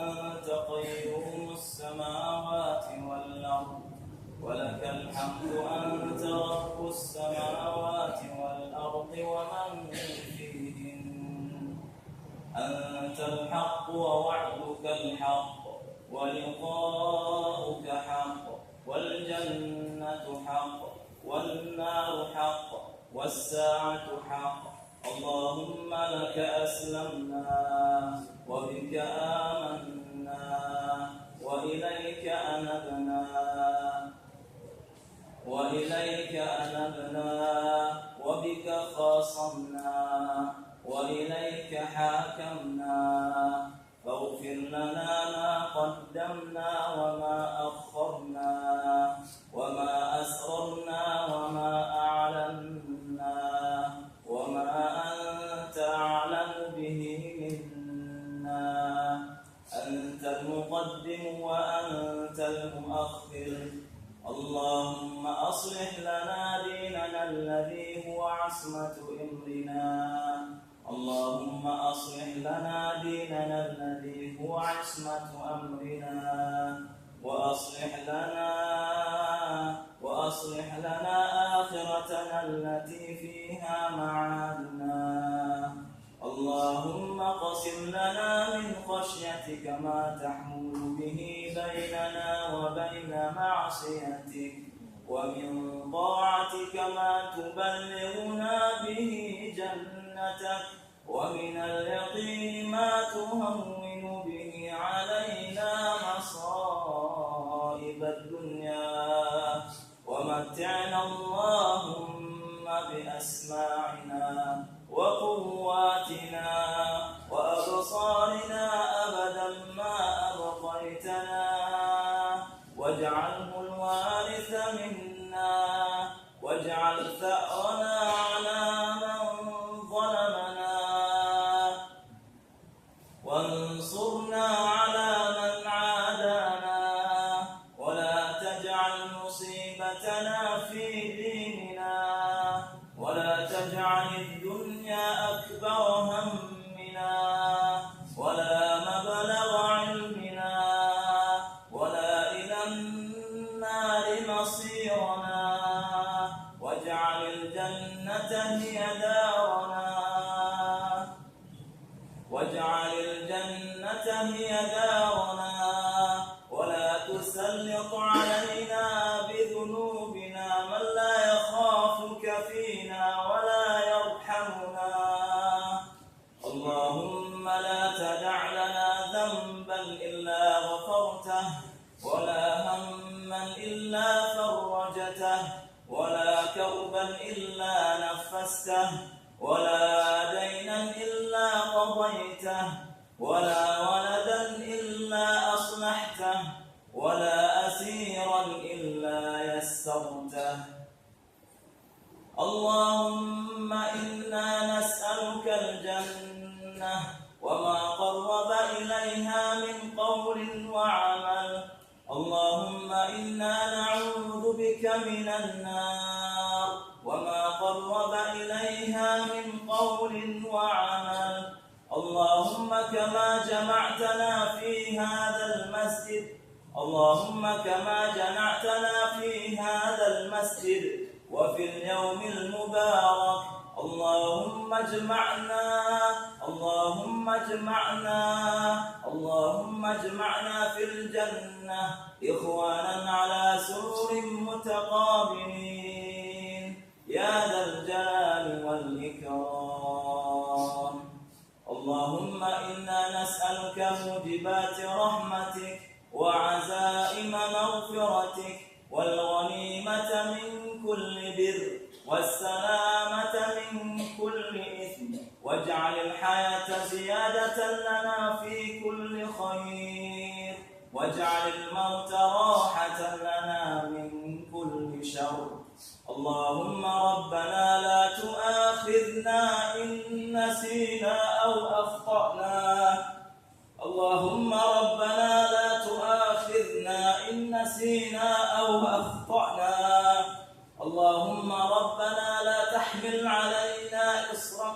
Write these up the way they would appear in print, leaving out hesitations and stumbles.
أنت قيوم السماوات والأرض ولك الحمد أنت رب السماوات والأرض ومن فيهن أنت الحق ووعدك الحق ولقاؤك حق والجنة حق والنار حق والساعة حق. اللهم لك أسلمنا وبك آمنا وإليك أنبنا وبك خاصمنا وإليك حاكمنا. فاغفر لنا ما قدمنا وما أخرنا وما أسررنا وما أعلنا وما أنت أعلم به منا. أنت المقدم وأنت المؤخر. اللهم أصلح لنا ديننا الذي هو عصمة أمرنا. اللهم أصلح لنا ديننا الذي هو عصمة أمرنا وأصلح لنا آخرتنا التي فيها معادنا. اللهم اقسم لنا من خشيتك ما تحول به بيننا وبين معصيتك ومن طاعتك ما تبلغنا به جنتك ومن اليقين ما تهون به علينا مصائب الدنيا. ومتعنا اللهم بأسماعنا وقواتنا وأبصارنا أبدا ما أبقيتنا واجعله الوارث منا واجعل ثأرنا على من ظلمنا وانصرنا على من عادانا ولا تجعل مصيبتنا في ديننا ولا تجعل الدنيا أكبر همنا ولا مبلغ علمنا ولا إلى النار مصيرنا. واجعل الجنة هي دارنا ولا تسلط علينا بذنوبنا من لا يخافك فينا ولا يرحمنا. اللهم لا تدع لنا ذنبا إلا غفرته ولا هما إلا فرجته ولا كربا إلا نفسته ولا دينا إلا قضيته ولا ولدا إلا أصلحته ولا أسيرا إلا يسرته. اللهم إنا نسألك الجنة وما قرب إليها من قول وعمل. اللهم إنا نعوذ بك من النار وما قرب إليها من قول وعمل. اللهم كما جمعتنا في هذا المسجد وفي اليوم المبارك اللهم اجمعنا في الجنة إخوانا على سرر متقابلين يا ذا الجلال والإكرام. اللهم إنا نسألك موجبات رحمتك وعزائم مغفرتك والغنيمة من كل بر والسلامة من كل إثم. واجعل الحياة زيادة لنا في كل خير واجعل الموت راحة لنا من كل شر. اللهم ربنا لا تؤاخذنا إن نسينا أو أخطأنا. اللهم ربنا لا تؤاخذنا إن نسينا أو أخطأنا. اللهم ربنا لا تحمل علينا إصرا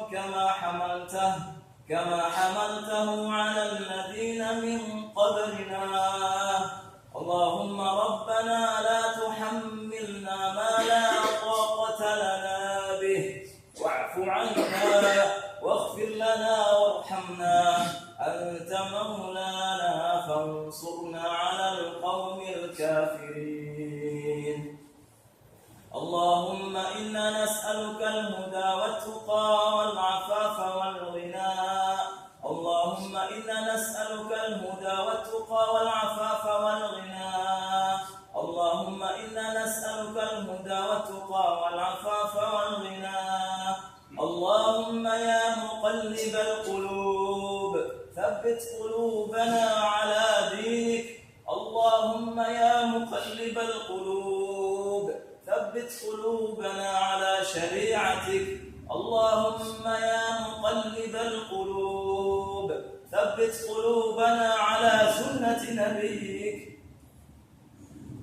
كما حملته على الذين من قبلنا. اللهم ربنا لا تحملنا ما لا طاقة لنا به، واعف عنا واغفر لنا وارحمنا، أنت مولانا فانصرنا على القوم الكافرين. اللهم إنا نسألك الهدى والتقى والعفاف والغنى. اللهم إنا نسألك الهدى والتقى والعفاف والغنى. اللهم إنا نسألك الهدى والتقى والعفاف والغنى. اللهم يا مقلب القلوب ثبت قلوبنا على دينك. اللهم يا مقلب القلوب ثبت قلوبنا على شريعتك. اللهم يا مقلب القلوب ثبت قلوبنا على سنة نبيك.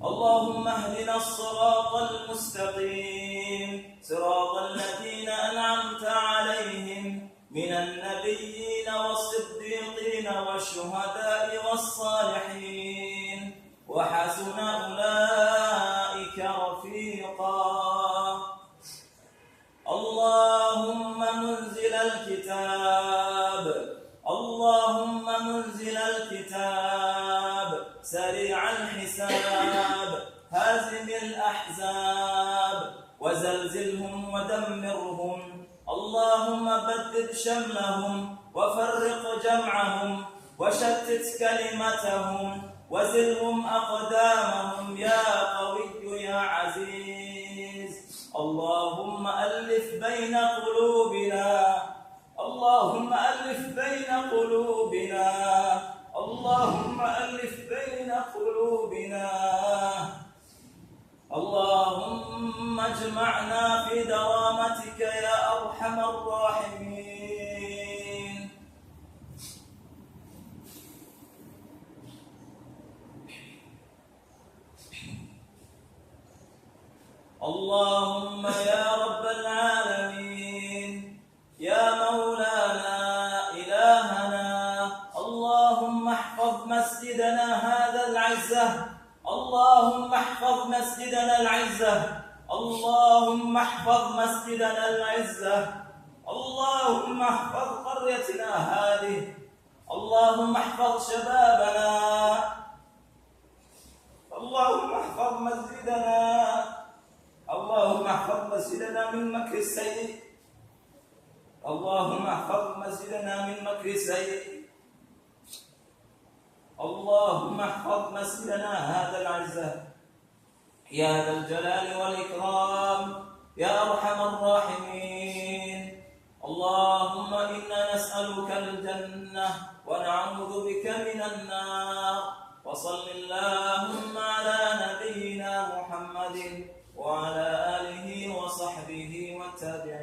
اللهم اهدنا الصراط المستقيم، صراط الذين أنعمت عليهم من النبيين والصديقين والشهداء والصالحين، وحسن أولئك رفيقا. اللهم منزل الكتاب، اللهم منزل الكتاب، سريع الحساب، هازم الأحزاب، وزلزلهم ودمرهم. اللهم بدد شملهم وفرق جمعهم وشتت كلمتهم وزلهم أقدامهم يا قوي يا عزيز. اللهم ألف بين قلوبنا، اللهم ألف بين قلوبنا، اللهم ألف بين قلوبنا. اللهم اجمعنا في درامتك يا أرحم الراحمين. اللهم يا رب العالمين، يا مولانا إلهنا، اللهم احفظ مسجدنا هذا العزة، اللهم احفظ مسجدنا العزة، اللهم احفظ مسجدنا العزة، اللهم احفظ قريتنا هذه، اللهم احفظ شبابنا، اللهم احفظ مسجدنا، اللهم احفظ مسجدنا من مكر السيء، اللهم احفظ مسجدنا من مكر السيء، اللهم احفظ مسجدنا هذا العزة يا ذا الجلال والإكرام يا أرحم الراحمين. اللهم إنا نسألك الجنة ونعوذ بك من النار. وصل اللهم على نبينا محمد وعلى آله وصحبه والتابعين.